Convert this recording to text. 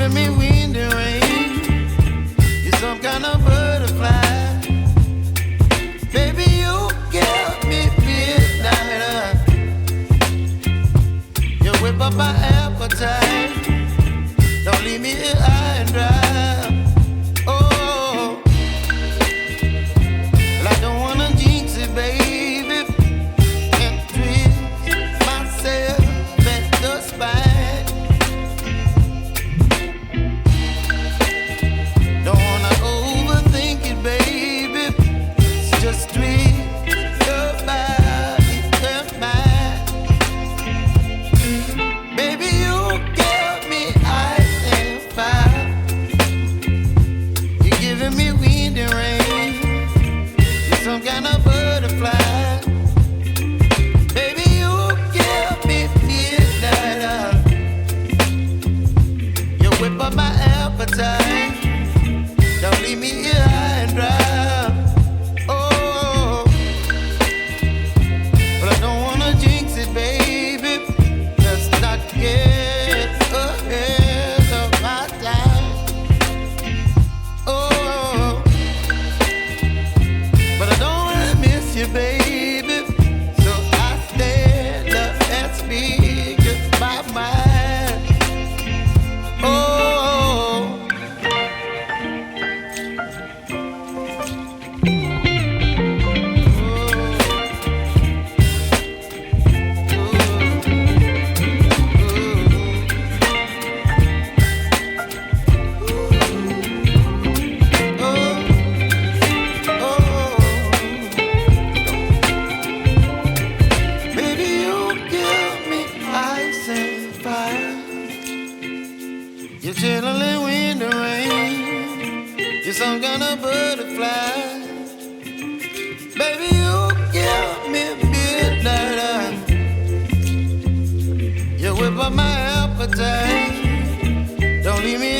giving me wind and rain. You're some kind of butterfly. Baby, you give me midnight. You whip up my appetite. Don't leave me here high and dry. Oh, well, I don't wanna jinx it, baby, and twist myself at the spine. Don't wanna overthink it, baby. It's just twist your body and mine. Baby, you give me ice and fire. You're giving me wind and rain. You're some kind of butterfly. Baby, you give me midnight. You whip up my appetite. Don't leave me here high and dry. Oh, but I don't wanna jinx it, baby. Let's not get ahead of my time. Oh, but I don't wanna miss you, baby. So I stand up and speak just my mind. Oh. Baby, you give me ice and fire. You're chilling wind and rain. You're some kind of butterfly. Baby, you give me midnight. You whip up my appetite. Don't leave me